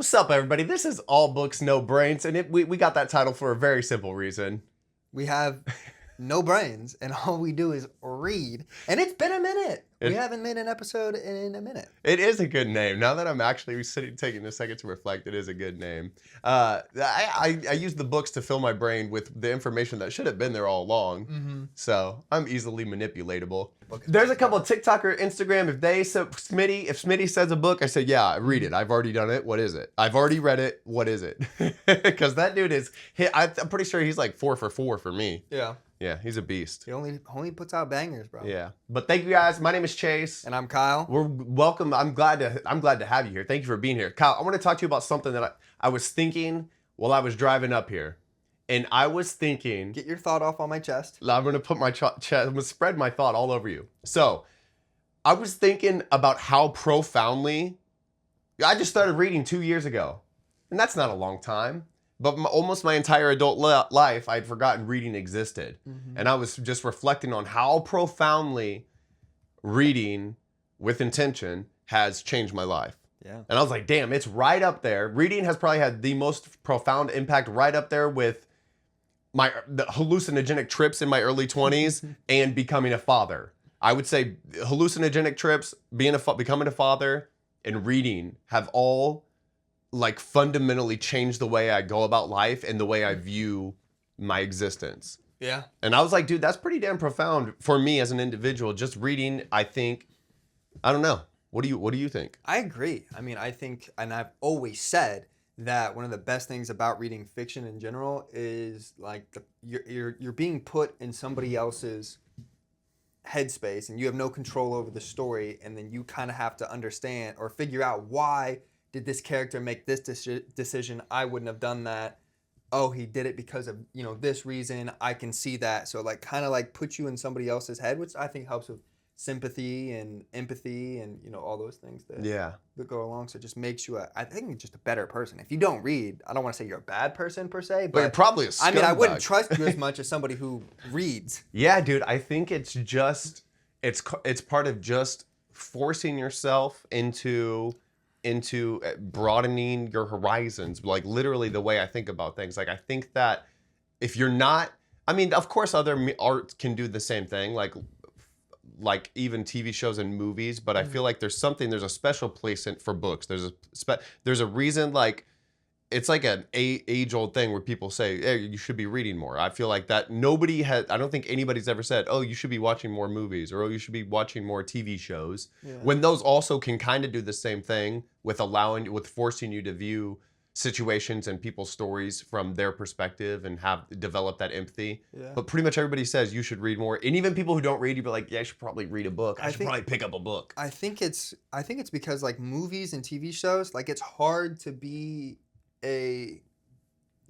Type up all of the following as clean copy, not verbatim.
What's up, everybody? This is All Books, No Brains, and we got that title for a very simple reason. We have no brains, and all we do is read. And it's been a minute. We haven't made an episode in a minute. It is a good name. Now that I'm actually taking a second to reflect, it is a good name. I use the books to fill my brain with the information that should have been there all along. Mm-hmm. So I'm easily manipulatable. There's a couple of TikTok or Instagram. If Smitty says a book, I say, yeah, read it. I've already done it. What is it? I've already read it. What is it? Because that dude is, I'm pretty sure he's like 4 for 4 for me. Yeah. Yeah, he's a beast. He only puts out bangers, bro. Yeah, but thank you guys. My name is Chase, and I'm Kyle. We're welcome. I'm glad to have you here. Thank you for being here, Kyle. I want to talk to you about something that I was thinking while I was driving up here, and I was thinking. Get your thought off on my chest. I'm gonna put my chest. I'm gonna spread my thought all over you. So, I was thinking about how profoundly. I just started reading 2 years ago, and that's not a long time. But almost my entire adult life, I'd forgotten reading existed. Mm-hmm. And I was just reflecting on how profoundly reading with intention has changed my life. Yeah. And I was like, damn, it's right up there. Reading has probably had the most profound impact, right up there with the hallucinogenic trips in my early 20s and becoming a father. I would say hallucinogenic trips, becoming a father, and reading have all like fundamentally changed the way I go about life and the way I view my existence. Yeah. And I was like, dude, that's pretty damn profound for me as an individual. Just reading, I think, I don't know. What do you think? I agree. I mean, I think, and I've always said that one of the best things about reading fiction in general is like you're being put in somebody else's headspace and you have no control over the story, and then you kind of have to understand or figure out why did this character make this decision? I wouldn't have done that. Oh, he did it because of, this reason. I can see that. So like kind of like put you in somebody else's head, which I think helps with sympathy and empathy and, all those things that go along. So it just makes you, I think, just a better person. If you don't read, I don't want to say you're a bad person per se, but you're probably a scumbag. I mean, I wouldn't trust you as much as somebody who reads. Yeah, dude, I think it's part of just forcing yourself into broadening your horizons, like literally the way I think about things. Like I think that if you're not, I mean, of course other art can do the same thing, like even TV shows and movies, but I feel like there's a special place for books. There's a reason, like it's like an age-old thing where people say, hey, you should be reading more. I feel like that I don't think anybody's ever said, oh, you should be watching more movies, or oh, you should be watching more TV shows. Yeah. When those also can kind of do the same thing with forcing you to view situations and people's stories from their perspective and develop that empathy. Yeah. But pretty much everybody says you should read more. And even people who don't read, you'd be like, yeah, I should probably read a book. I should probably pick up a book. I think it's because like movies and TV shows, like it's hard to be a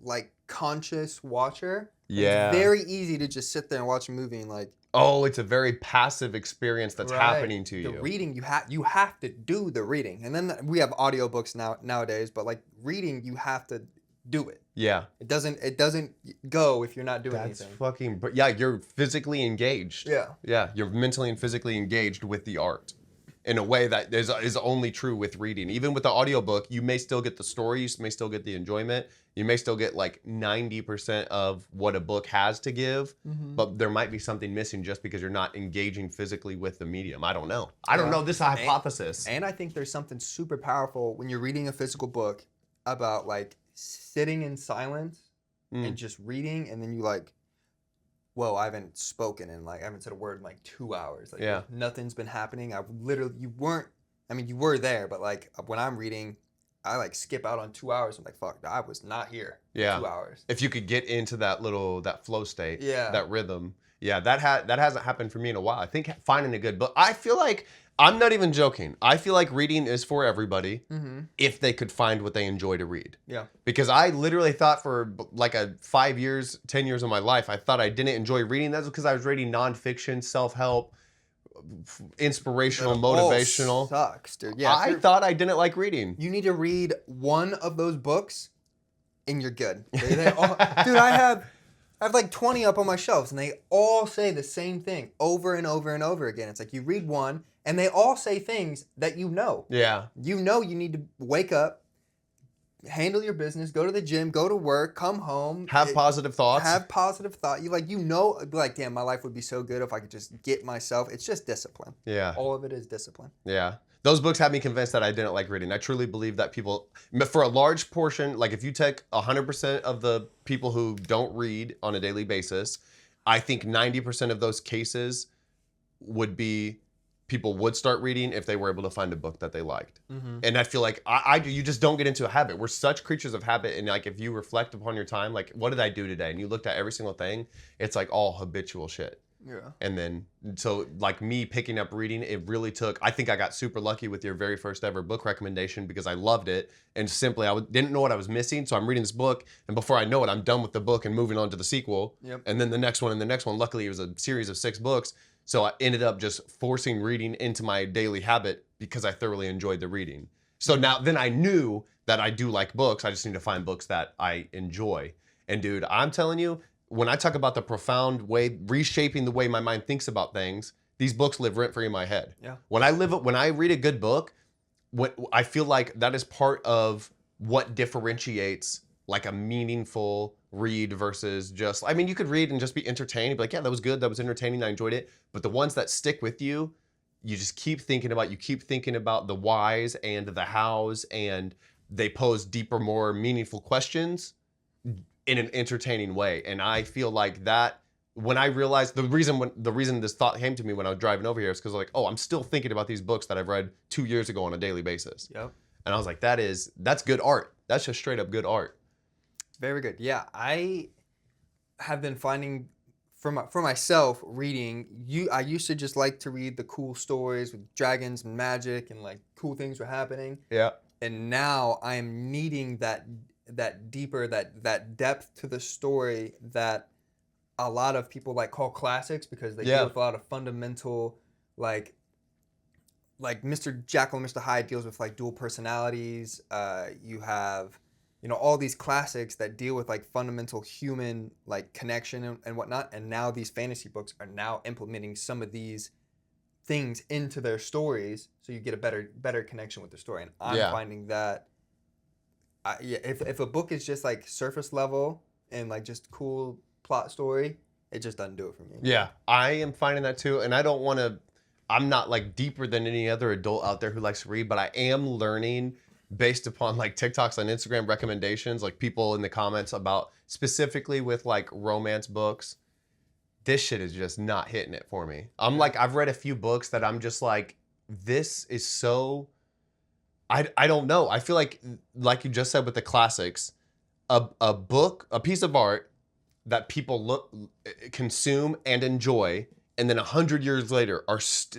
like conscious watcher. Yeah. It's very easy to just sit there and watch a movie and like, oh, it's a very passive experience that's happening to you. The reading, you have to do the reading. And then we have audiobooks nowadays, but like reading, you have to do it. Yeah. It doesn't go if you're not doing anything. But yeah, you're physically engaged. Yeah. Yeah, you're mentally and physically engaged with the art in a way that is only true with reading. Even with the audiobook, you may still get the story, you may still get the enjoyment, you may still get like 90% of what a book has to give, but there might be something missing just because you're not engaging physically with the medium. I don't know. I don't know. This is a hypothesis. And I think there's something super powerful when you're reading a physical book about like sitting in silence and just reading, and then you like, whoa, I haven't spoken and like I haven't said a word in like 2 hours. Like nothing's been happening. You were there, but like when I'm reading, I like skip out on 2 hours. I'm like, fuck, I was not here. Yeah. 2 hours. If you could get into that flow state, that rhythm. Yeah, that hasn't happened for me in a while. I think finding a good book. I feel like, I'm not even joking. I feel like reading is for everybody if they could find what they enjoy to read. Yeah. Because I literally thought for like 5 years, 10 years of my life, I thought I didn't enjoy reading. That's because I was reading nonfiction, self-help, inspirational, motivational. Sucks, dude. Yeah. I thought I didn't like reading. You need to read one of those books and you're good. They all, dude, I have like 20 up on my shelves and they all say the same thing over and over and over again. It's like you read one and they all say things that you know. Yeah. You know you need to wake up, handle your business, go to the gym, go to work, come home, Have positive thoughts. have positive thought. You know, be like, damn, my life would be so good if I could just get myself. It's just discipline. Yeah. All of it is discipline. Yeah. Those books have me convinced that I didn't like reading. I truly believe that people, for a large portion, like if you take 100% of the people who don't read on a daily basis, I think 90% of those cases would be people would start reading if they were able to find a book that they liked. And I feel like you just don't get into a habit. We're such creatures of habit. And like, if you reflect upon your time, like, what did I do today? And you looked at every single thing, it's like all habitual shit. Yeah. And then, so like me picking up reading, it really took, I think I got super lucky with your very first ever book recommendation because I loved it. And simply, didn't know what I was missing. So I'm reading this book. And before I know it, I'm done with the book and moving on to the sequel. Yep. And then the next one and the next one. Luckily, it was a series of 6 books. So I ended up just forcing reading into my daily habit because I thoroughly enjoyed the reading. So then I knew that I do like books. I just need to find books that I enjoy. And dude, I'm telling you, when I talk about the profound way, reshaping the way my mind thinks about things, these books live rent-free in my head. Yeah. When I read a good book, I feel like that is part of what differentiates like a meaningful read versus just, I mean, you could read and just be entertained, be like, yeah, that was good, that was entertaining, I enjoyed it. But the ones that stick with you, you just keep thinking about the whys and the hows, and they pose deeper, more meaningful questions in an entertaining way. And I feel like that, when I realized the reason this thought came to me when I was driving over here is because like, oh, I'm still thinking about these books that I've read 2 years ago on a daily basis. Yep. And I was like, that's good art. That's just straight up good art. Very good. Yeah, I have been finding for myself reading. I used to just like to read the cool stories with dragons and magic and like cool things were happening. Yeah. And now I am needing that deeper, that depth to the story that a lot of people like call classics because they deal with a lot of fundamental like Mr. Jekyll and Mr. Hyde deals with like dual personalities. You have, all these classics that deal with like fundamental human like connection and whatnot. And now these fantasy books are now implementing some of these things into their stories, so you get a better connection with the story. And I'm finding that, if a book is just like surface level and like just cool plot story, it just doesn't do it for me. Yeah, I am finding that too, and I'm not like deeper than any other adult out there who likes to read, but I am learning based upon like TikToks and Instagram recommendations, like people in the comments about specifically with like romance books. This shit is just not hitting it for me. I've read a few books that I'm just like, this is so, I don't know. I feel like you just said with the classics, a book, a piece of art that people consume and enjoy, and then 100 years later,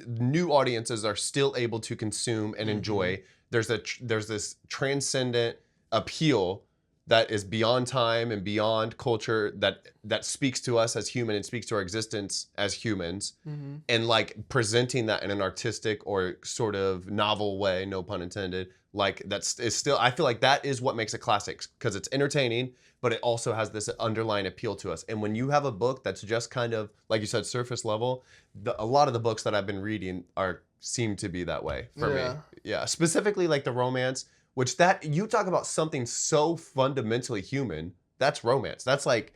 new audiences are still able to consume and enjoy. There's this transcendent appeal that is beyond time and beyond culture that speaks to us as human and speaks to our existence as humans, and like presenting that in an artistic or sort of novel way, no pun intended. Like is still, I feel like that is what makes it classics, because it's entertaining, but it also has this underlying appeal to us. And when you have a book that's just kind of, like you said, surface level, a lot of the books that I've been reading seem to be that way for me. Yeah, specifically like the romance, which you talk about something so fundamentally human. That's romance. That's like,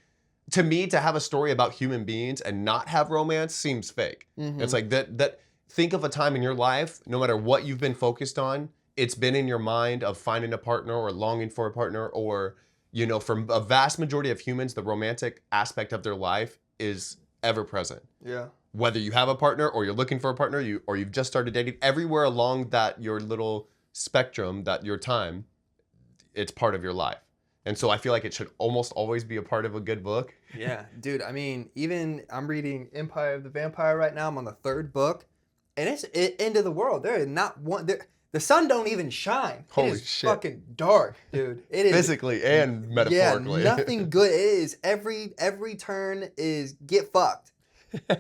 to me, to have a story about human beings and not have romance seems fake. It's like that. Think of a time in your life, no matter what you've been focused on, it's been in your mind of finding a partner or longing for a partner, or, for a vast majority of humans, the romantic aspect of their life is ever present. Yeah. Whether you have a partner or you're looking for a partner, or you've just started dating, everywhere along your little spectrum, your time, it's part of your life. And so I feel like it should almost always be a part of a good book. Yeah, dude. I mean, even I'm reading Empire of the Vampire right now. I'm on the 3rd book, and it's end of the world. There is not one. The sun don't even shine. Holy shit! Fucking dark, dude. It is physically and metaphorically. Yeah, nothing good. It is every turn is get fucked.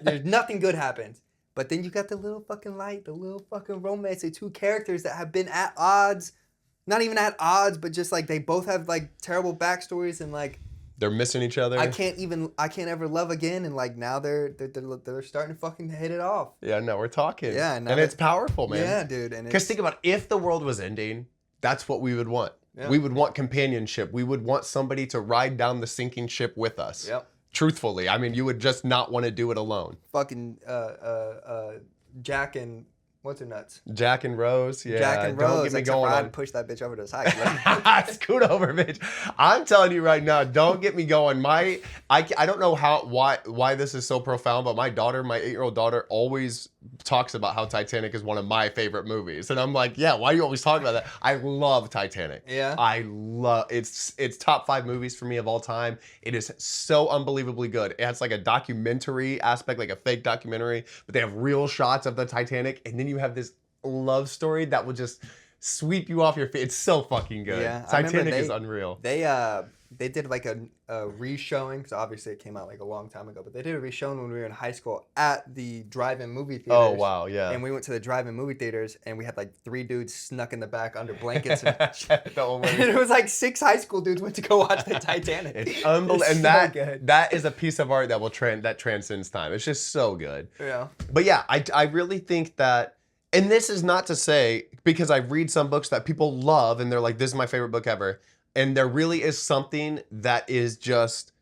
There's nothing good happens. But then you got the little fucking light, the little fucking romance. The 2 characters that have been at odds, not even at odds, but just like they both have like terrible backstories, and like they're missing each other. I can't ever love again, and like now they're starting to fucking hit it off. Yeah, now we're talking. Yeah, and it's powerful, man. Yeah, dude. And because think about it, if the world was ending, that's what we would want. Yeah. We would want companionship. We would want somebody to ride down the sinking ship with us. Yep. Truthfully, I mean, you would just not want to do it alone. Fucking Jack and what's her nuts? Jack and Rose, yeah. Jack and don't Rose. get me Except going for on. I'd push that bitch over to his height. Scoot over, bitch. I'm telling you right now, don't get me going. I don't know why this is so profound, but my 8-year-old daughter always talks about how Titanic is one of my favorite movies. And I'm like, yeah, why do you always talk about that? I love Titanic. Yeah. I love it's top 5 movies for me of all time. It is so unbelievably good. It has like a documentary aspect, like a fake documentary, but they have real shots of the Titanic, and then you have this love story that will just sweep you off your feet. It's so fucking good. Yeah, Titanic is unreal. They did like a re-showing, because obviously it came out like a long time ago, but they did a re-showing when we were in high school at the drive-in movie theaters. Oh wow, yeah. And we went to the drive-in movie theaters, and we had like 3 dudes snuck in the back under blankets, and, No way. and it was like 6 high school dudes went to go watch the Titanic. It's unbelievable, and so good. that is a piece of art that that transcends time. It's just so good. Yeah. But yeah, I really think that, and this is not to say, because I read some books that people love and they're like, this is my favorite book ever. And there really is something that is just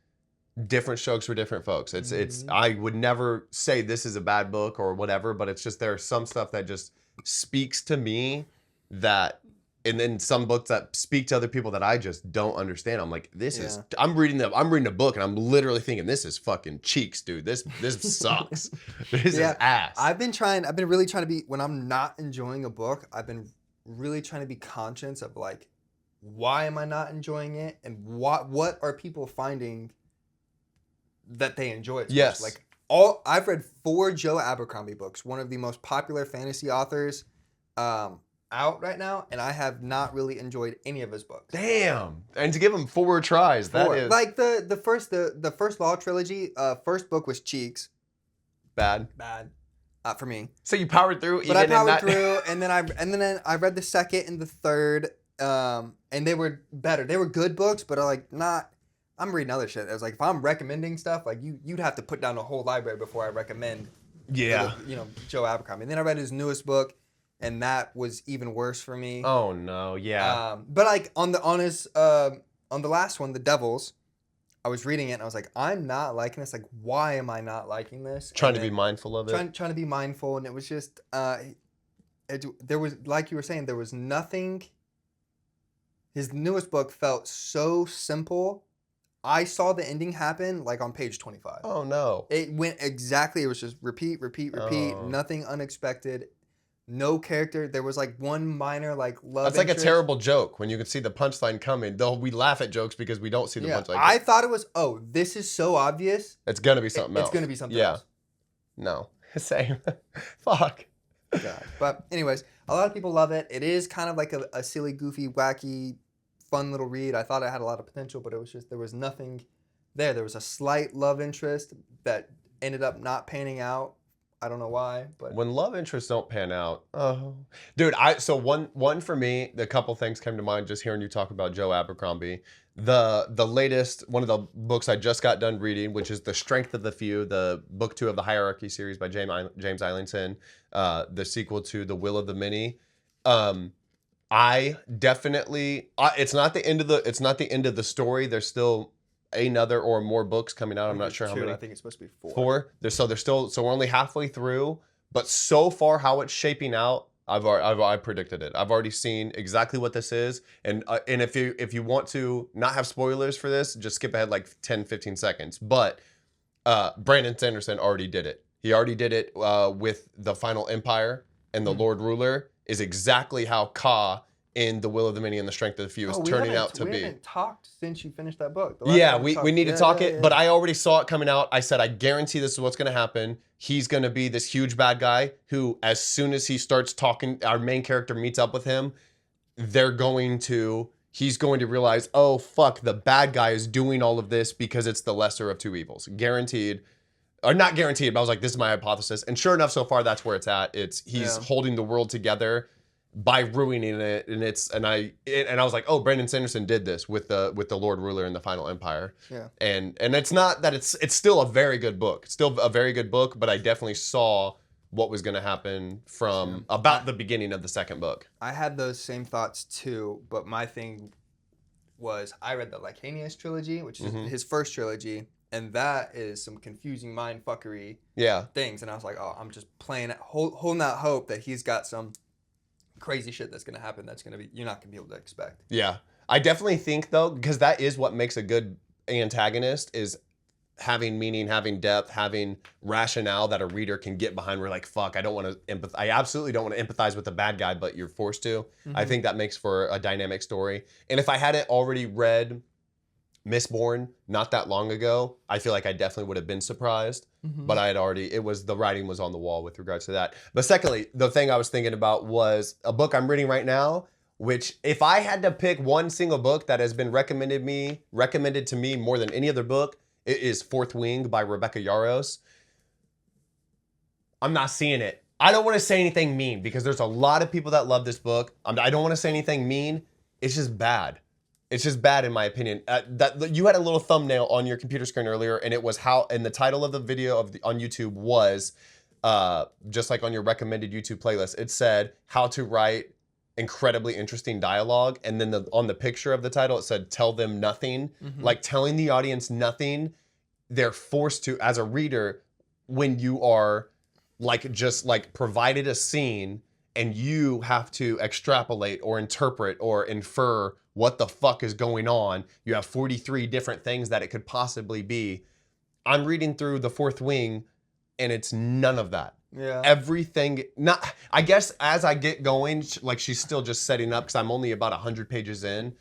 different strokes for different folks. It's I would never say this is a bad book or whatever, but it's just there's some stuff that just speaks to me that, and then some books that speak to other people that I just don't understand. I'm like, I'm reading a book and I'm literally thinking, this is fucking cheeks, dude. This sucks. This is ass. I've been really trying to be, when I'm not enjoying a book, I've been really trying to be conscious of like, why am I not enjoying it, and what are people finding that they enjoy it so yes. much? I've read 4 Joe Abercrombie books, one of the most popular fantasy authors out right now, and I have not really enjoyed any of his books. Damn. And to give him 4 tries, that is like the first Law trilogy, first book was Cheeks. bad. For me. So you powered through, but I powered through, and then I read the second and the third. And they were better. They were good books, but I'm reading other shit. I was like, if I'm recommending stuff, like you'd have to put down a whole library before I recommend. Yeah. Joe Abercrombie. And then I read his newest book, and that was even worse for me. Oh no, yeah. But like on the last one, The Devils, I was reading it and I was like, I'm not liking this. Like, why am I not liking this? Trying to be mindful of it. Trying to be mindful, and it was just there was, like you were saying, there was nothing. His newest book felt so simple. I saw the ending happen like on page 25. Oh no. It went exactly, it was just repeat, Oh. nothing unexpected, no character. There was like one minor like love That's like interest. a terrible joke when you can see the punchline coming. Though we laugh at jokes because we don't see the punchline. I thought it was, this is so obvious. It's gonna be something else. It's gonna be something else. No. Same. Fuck. God. But anyways, a lot of people love it. It is kind of like a silly, goofy, wacky, fun little read. I thought it had a lot of potential, but it was just, there was nothing there. There was a slight love interest that ended up not panning out. I don't know why, but When love interests don't pan out, oh, dude. So one for me, a couple things came to mind just hearing you talk about Joe Abercrombie. The latest one of the books I just got done reading, which is The Strength of the Few, the book 2 of the Hierarchy series by James Eilinson, the sequel to The Will of the Many. I definitely, it's not the end of the story. There's still another or more books coming out. I'm not sure how many. I think it's supposed to be 4. 4. There's still, so we're only halfway through, but so far how it's shaping out, I predicted it. I've already seen exactly what this is, and if you want to not have spoilers for this, just skip ahead like 10-15 seconds. But Brandon Sanderson already did it. He already did it with the Final Empire, and the Lord Ruler is exactly how Ka in The Will of the Many and The Strength of the Few is turning out to be. We haven't talked since you finished that book. Yeah, we need to talk it, but I already saw it coming out. I said, I guarantee this is what's going to happen. He's going to be this huge bad guy who, as soon as he starts talking, our main character meets up with him, he's going to realize, oh, fuck, the bad guy is doing all of this because it's the lesser of 2 evils. Guaranteed. Or not guaranteed, but I was like, this is my hypothesis. And sure enough, so far, that's where it's at. He's holding the world together by ruining it, and I was like, oh, Brandon Sanderson did this with the Lord Ruler and the Final Empire. Yeah. And it's not that it's still a very good book. It's still a very good book, but I definitely saw what was going to happen from about the beginning of the second book. I had those same thoughts too, but my thing was I read the Lacanius trilogy, which is Mhm. his first trilogy, and that is some confusing mind fuckery Yeah. things. And I was like, oh, I'm just playing it, holding out hope that he's got some crazy shit that's gonna happen. That's gonna be you're not gonna be able to expect. Yeah. I definitely think though, because that is what makes a good antagonist is having meaning, having depth, having rationale that a reader can get behind. We're like, fuck, I don't want to empathize. I absolutely don't want to empathize with the bad guy, but you're forced to. I think that makes for a dynamic story. And if I hadn't already read Mistborn not that long ago, I feel like I definitely would have been surprised. But I had already, the writing was on the wall with regards to that. But secondly, the thing I was thinking about was a book I'm reading right now, which if I had to pick one single book that has been recommended to me more than any other book, it is Fourth Wing by Rebecca Yarros. I'm not seeing it. I don't want to say anything mean because there's a lot of people that love this book. I don't want to say anything mean. It's just bad. It's just bad in my opinion. You had a little thumbnail on your computer screen earlier, and it was and the title of the video on YouTube was just like on your recommended YouTube playlist. It said how to write incredibly interesting dialogue, and then on the picture of the title it said tell them nothing. Like telling the audience nothing. They're forced to, as a reader, when you are like just like provided a scene and you have to extrapolate or interpret or infer what the fuck is going on. You have 43 different things that it could possibly be. I'm reading through The Fourth Wing and it's none of that. Yeah. Everything, I guess as I get going, like she's still just setting up because I'm only about 100 pages in.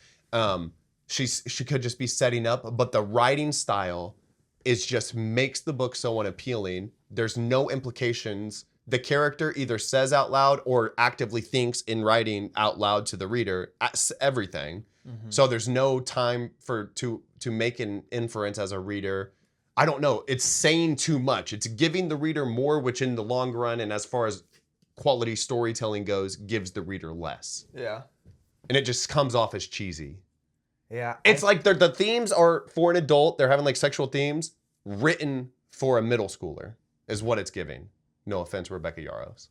She could just be setting up, but the writing style is just makes the book so unappealing. There's no implications. The character either says out loud or actively thinks in writing out loud to the reader everything. So there's no time to make an inference as a reader. I don't know. It's saying too much. It's giving the reader more, which in the long run and as far as quality storytelling goes, gives the reader less. Yeah. And it just comes off as cheesy. Yeah. It's like the themes are for an adult. They're having like sexual themes written for a middle schooler is what it's giving. No offense, Rebecca Yarros.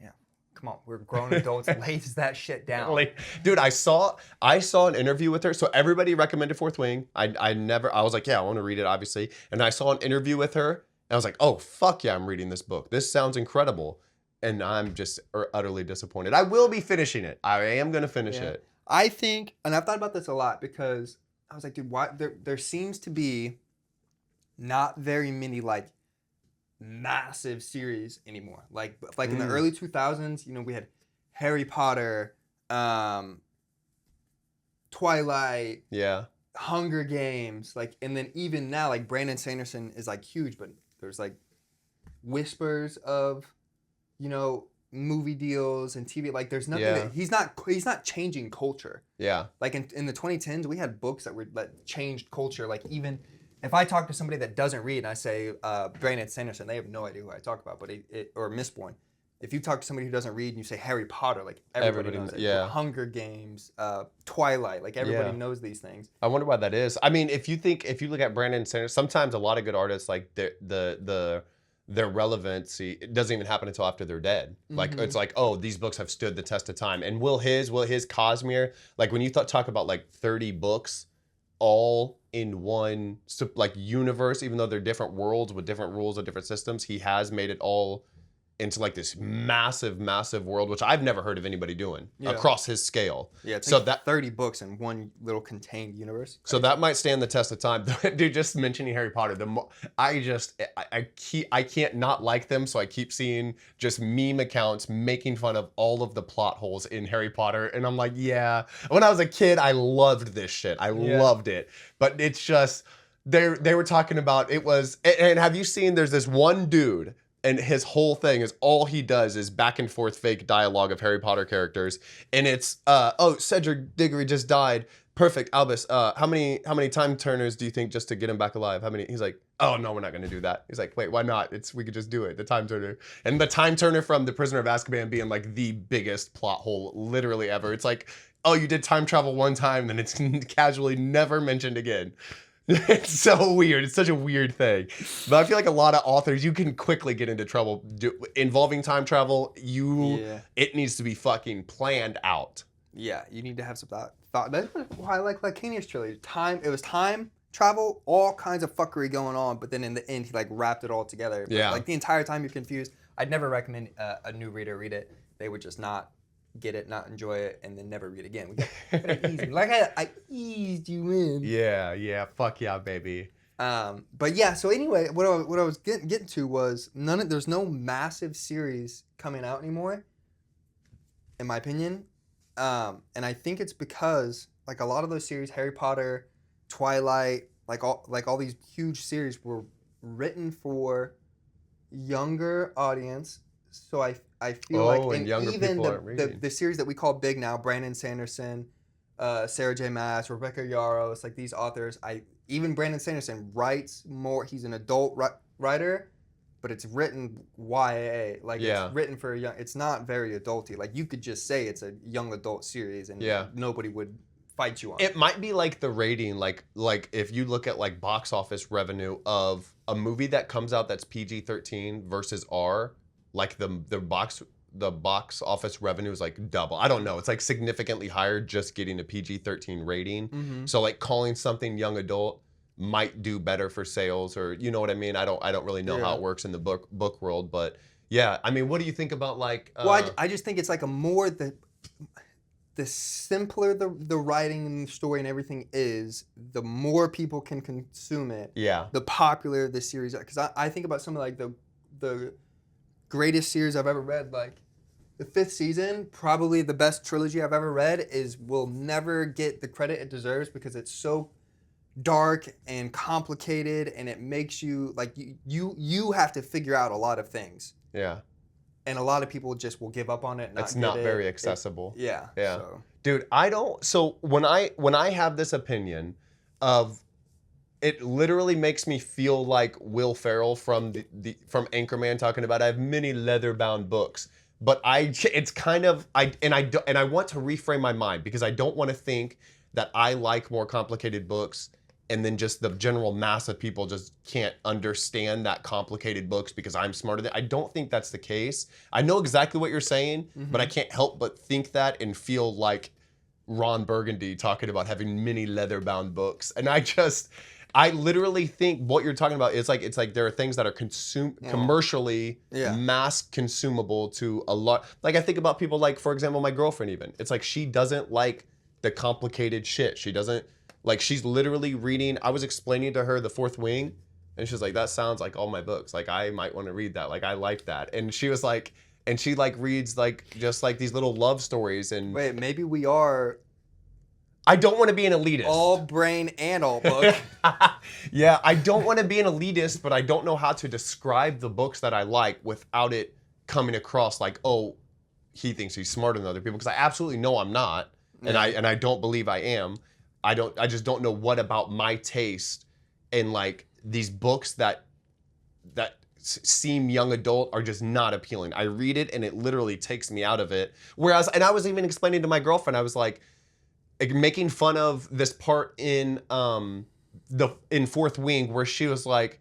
Yeah. Come on. We're grown adults. Lays that shit down. Like, dude, I saw an interview with her. So everybody recommended Fourth Wing. I was like, yeah, I want to read it, obviously. And I saw an interview with her. And I was like, oh, fuck yeah, I'm reading this book. This sounds incredible. And I'm just utterly disappointed. I will be finishing it. I am going to finish it. I think, and I've thought about this a lot because I was like, dude, why there seems to be not very many like massive series anymore. Like in the early 2000s, you know, we had Harry Potter, Twilight, Hunger Games, like, and then even now, like Brandon Sanderson is like huge, but there's like whispers of, you know, movie deals and TV. Like there's nothing that he's not changing culture. Yeah. Like in the 2010s, we had books that changed culture. Like even if I talk to somebody that doesn't read and I say Brandon Sanderson, they have no idea who I talk about. But or Mistborn. If you talk to somebody who doesn't read and you say Harry Potter, like everybody knows it. Yeah. Hunger Games, Twilight, like everybody knows these things. I wonder why that is. I mean, if you look at Brandon Sanderson, sometimes a lot of good artists like their relevancy, it doesn't even happen until after they're dead. Like it's like, oh, these books have stood the test of time. And will his Cosmere, like when you talk about like 30 books all in one like universe, even though they're different worlds with different rules and different systems, he has made it all into like this massive world, which I've never heard of anybody doing across his scale. Yeah, it's so like that 30 books in one little contained universe. So that might stand the test of time. Dude, just mentioning Harry Potter, I can't not like them, so I keep seeing just meme accounts making fun of all of the plot holes in Harry Potter, and I'm like, yeah. When I was a kid, I loved this shit. I loved it, but it's just they were talking about it was. And have you seen? There's this one dude. And his whole thing is all he does is back and forth fake dialogue of Harry Potter characters. And it's, oh, Cedric Diggory just died. Perfect, Albus. How many time turners do you think just to get him back alive? How many? He's like, oh, no, we're not going to do that. He's like, wait, why not? We could just do it. The time turner. And the time turner from The Prisoner of Azkaban being like the biggest plot hole literally ever. It's like, oh, you did time travel one time, then it's casually never mentioned again. It's so weird. It's such a weird thing. But I feel like a lot of authors, you can quickly get into trouble involving time travel. It needs to be fucking planned out. Yeah, you need to have some thought. That's why I like Kania's trilogy. It was time travel, all kinds of fuckery going on, but then in the end, he like wrapped it all together. But, Yeah. like the entire time you're confused. I'd never recommend a new reader read it. They would just not get it, not enjoy it, and then never read again. We got it easy. Like I eased you in. Yeah. Fuck yeah, baby. But yeah. So anyway, what I was getting to was there's no massive series coming out anymore, in my opinion. And I think it's because like a lot of those series, Harry Potter, Twilight, like all these huge series were written for younger audience. So I feel and younger even people aren't reading. the series that we call big now, Brandon Sanderson, Sarah J. Maas, Rebecca Yarros, like these authors, even Brandon Sanderson writes more. He's an adult writer, but it's written YA. Like it's written for a young. It's not very adulty. Like you could just say it's a young adult series, and nobody would fight you on it. Might be like the rating, like if you look at like box office revenue of a movie that comes out that's PG-13 versus R, like the box office revenue is like double. I don't know. It's like significantly higher just getting a PG-13 rating. Mm-hmm. So like calling something young adult might do better for sales, or you know what I mean? I don't really know how it works in the book world, but yeah. I mean, what do you think about like? Well, I just think it's like the simpler the writing and the story and everything is, the more people can consume it. Yeah. The popular the series, because I think about some of like the greatest series I've ever read, like the 5th season, probably the best trilogy I've ever read, will never get the credit it deserves because it's so dark and complicated, and it makes you like you have to figure out a lot of things. Yeah. And a lot of people just will give up on it. It's not very accessible. Yeah. So. Dude, I don't. So when I have this opinion of, it literally makes me feel like Will Ferrell from from Anchorman talking about I have many leather-bound books. But it's kind of I want to reframe my mind because I don't want to think that I like more complicated books, and then just the general mass of people just can't understand that complicated books because I'm smarter than. I don't think that's the case. I know exactly what you're saying, but I can't help but think that and feel like Ron Burgundy talking about having many leather-bound books. And I literally think what you're talking about is like, it's like there are things that are commercially mass consumable to a lot. Like I think about people like, for example, my girlfriend even. It's like she doesn't like the complicated shit. She doesn't. Like, she's literally reading, I was explaining to her The Fourth Wing, and she's like, that sounds like all my books. Like, I might want to read that. Like, I like that. And she was like, and she, like, reads, like, just, like, these little love stories. And wait, maybe we are... I don't want to be an elitist. All brain and all book. Yeah, I don't want to be an elitist, but I don't know how to describe the books that I like without it coming across like, oh, he thinks he's smarter than other people. Because I absolutely know I'm not. And I don't believe I am. I just don't know what about my taste and like these books that seem young adult are just not appealing. I read it and it literally takes me out of it. Whereas, and I was even explaining to my girlfriend, I was like making fun of this part in Fourth Wing where she was like,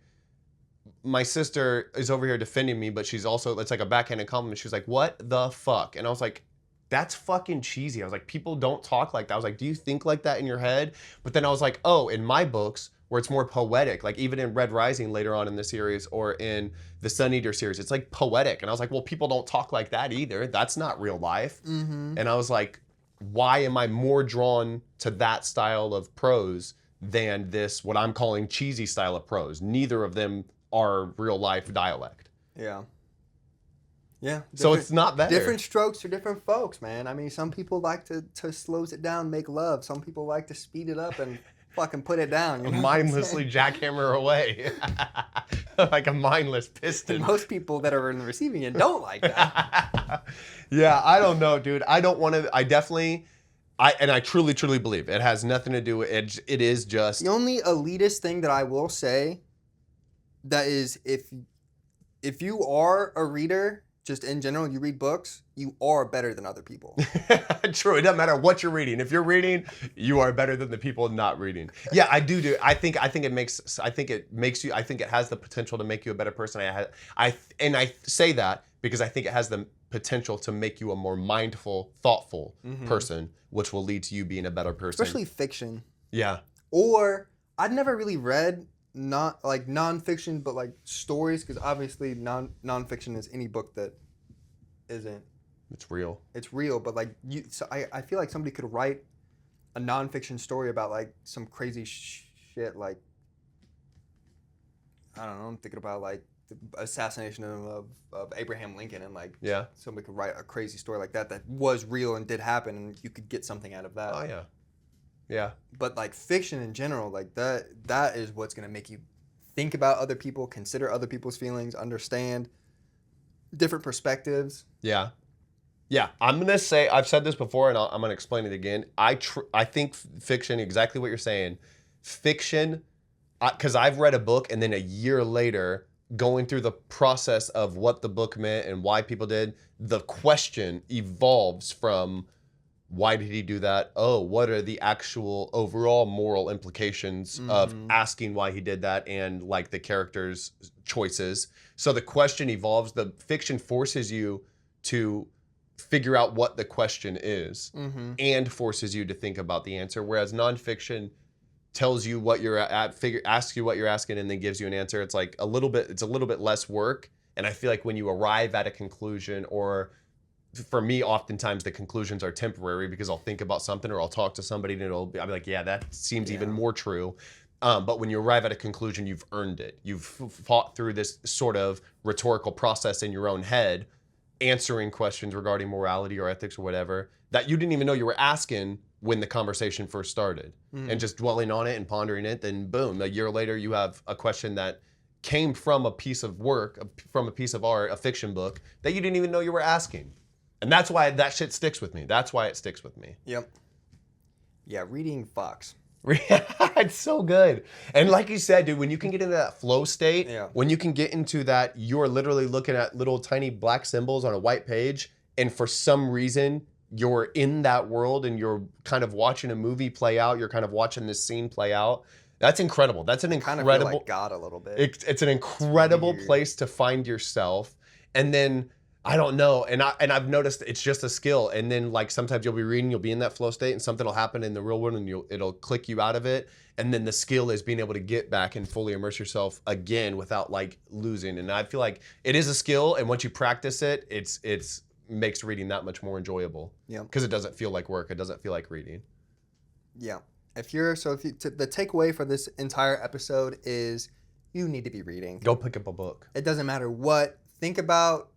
my sister is over here defending me, but she's also, it's like a backhanded compliment. She was like, what the fuck? And I was like, that's fucking cheesy. I was like, people don't talk like that. I was like, do you think like that in your head? But then I was like, oh, in my books, where it's more poetic, like even in Red Rising later on in the series or in the Sun Eater series, it's like poetic. And I was like, well, people don't talk like that either. That's not real life. Mm-hmm. And I was like, why am I more drawn to that style of prose than this, what I'm calling cheesy style of prose? Neither of them are real life dialect. Yeah. Yeah. So it's not better. Different strokes for different folks, man. I mean, some people like to slows it down, make love. Some people like to speed it up and fucking put it down. You know mindlessly jackhammer away. Like a mindless piston. And most people that are in the receiving end don't like that. Yeah, I don't know, dude. I don't want to, I truly, truly believe it has nothing to do with it. It is just. The only elitist thing that I will say that is if you are a reader, just in general, you read books, you are better than other people. True. It doesn't matter what you're reading. If you're reading, you are better than the people not reading. Yeah, I do. I think it makes you, I think it has the potential to make you a better person. I say that because I think it has the potential to make you a more mindful, thoughtful person, which will lead to you being a better person. Especially fiction. Yeah. Or I'd never really read not like nonfiction, but like stories, because obviously nonfiction is any book that isn't. It's real. It's real, but like so I feel like somebody could write a nonfiction story about like some crazy shit, like I don't know. I'm thinking about like the assassination of Abraham Lincoln, and like somebody could write a crazy story like that was real and did happen, and you could get something out of that. Oh yeah. Yeah. But like fiction in general, like that is what's gonna make you think about other people, consider other people's feelings, understand different perspectives. Yeah. Yeah. I'm going to say, I've said this before and I'm going to explain it again. I think fiction, exactly what you're saying, fiction, because I've read a book and then a year later, going through the process of what the book meant and why people did, the question evolves from, why did he do that? Oh, what are the actual overall moral implications of asking why he did that and like the character's choices? So the question evolves. The fiction forces you to figure out what the question is and forces you to think about the answer. Whereas nonfiction tells you what you're asks you what you're asking and then gives you an answer. It's like a little bit less work. And I feel like when you arrive at a conclusion, or for me, oftentimes the conclusions are temporary because I'll think about something or I'll talk to somebody and I'll be like, yeah, that seems even more true. But when you arrive at a conclusion, you've earned it. You've fought through this sort of rhetorical process in your own head, answering questions regarding morality or ethics or whatever that you didn't even know you were asking when the conversation first started. And just dwelling on it and pondering it, then boom, a year later you have a question that came from a piece of work, from a piece of art, a fiction book that you didn't even know you were asking. And that's why that shit sticks with me. That's why it sticks with me. Yep. Yeah, reading fucks. It's so good. And like you said, dude, when you can get into that flow state, when you can get into that, you're literally looking at little tiny black symbols on a white page, and for some reason, you're in that world and you're kind of watching a movie play out, you're kind of watching this scene play out. That's incredible. That's an incredible... kind of feel like God a little bit. It's an incredible place to find yourself. And then... I don't know, and I've noticed it's just a skill. And then like sometimes you'll be reading, you'll be in that flow state, and something will happen in the real world, and it'll click you out of it. And then the skill is being able to get back and fully immerse yourself again without like losing. And I feel like it is a skill, and once you practice it, it's makes reading that much more enjoyable. Yeah. Because it doesn't feel like work. It doesn't feel like reading. Yeah. The takeaway for this entire episode is you need to be reading. Go pick up a book. It doesn't matter what. Think about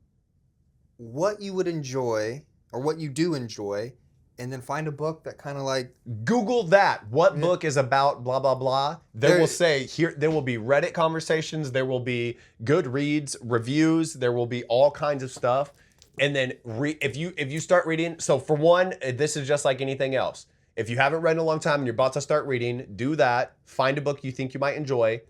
what you would enjoy or what you do enjoy, and then find a book that kind of like... Google that. What book is about blah, blah, blah. They will say, here, there will be Reddit conversations, there will be Goodreads reviews, there will be all kinds of stuff. And then if you start reading, so for one, this is just like anything else. If you haven't read in a long time and you're about to start reading, do that. Find a book you think you might enjoy.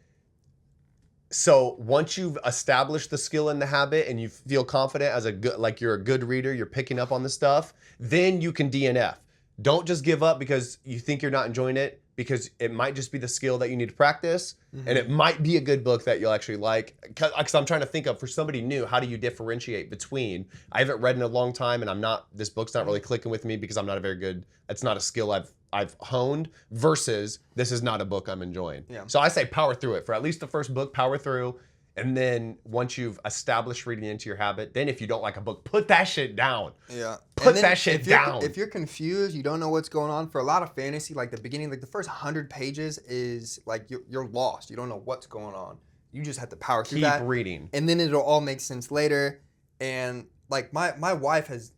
So once you've established the skill and the habit and you feel confident as like you're a good reader, you're picking up on the stuff, then you can DNF. Don't just give up because you think you're not enjoying it, because it might just be the skill that you need to practice, and it might be a good book that you'll actually like. Because I'm trying to think of, for somebody new, how do you differentiate between, I haven't read in a long time and this book's not really clicking with me because I'm not a very good, it's not a skill I've honed, versus this is not a book I'm enjoying. Yeah. So I say power through it. For at least the first book, power through. And then once you've established reading into your habit, then if you don't like a book, put that shit down. Yeah. Put that shit down. If you're confused, you don't know what's going on, for a lot of fantasy, like the beginning, like the first 100 pages is like you're lost. You don't know what's going on. You just have to power through that. Keep reading. And then it'll all make sense later. And like my wife has,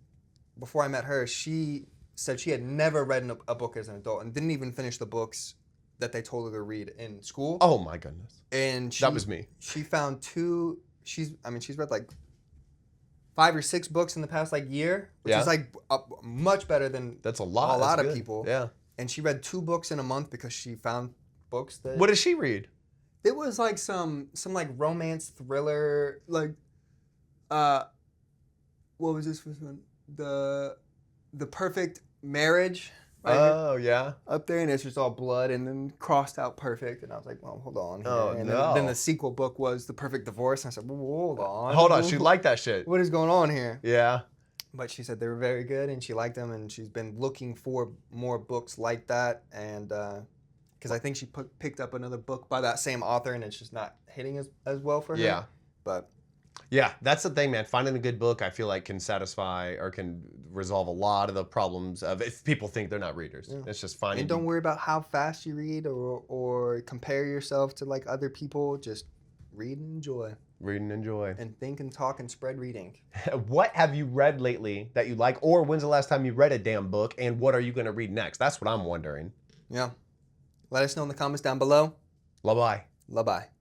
before I met her, she said she had never read a book as an adult and didn't even finish the books that they told her to read in school. Oh my goodness. And that was me. She found she's read like 5 or 6 books in the past like year, which is like much better than a lot of people. Yeah. And she read 2 books in a month because she found books that... What did she read? It was like some like romance thriller, like what was this first one? The Perfect Marriage. Right oh, here, yeah. Up there, and it's just all blood and then crossed out perfect. And I was like, well, hold on. Here. Oh, and no. Then the sequel book was The Perfect Divorce. And I said, well, hold on. Hold on, she liked that shit. What is going on here? Yeah. But she said they were very good and she liked them, and she's been looking for more books like that. And because I think she picked up another book by that same author and it's just not hitting as well for her. Yeah. But yeah, that's the thing, man. Finding a good book, I feel like, can satisfy or can resolve a lot of the problems of if people think they're not readers. Yeah. It's just finding. And don't worry about how fast you read or compare yourself to like other people. Just read and enjoy. Read and enjoy. And think and talk and spread reading. What have you read lately that you like? Or when's the last time you read a damn book? And what are you going to read next? That's what I'm wondering. Yeah. Let us know in the comments down below. Bye-bye. Bye-bye.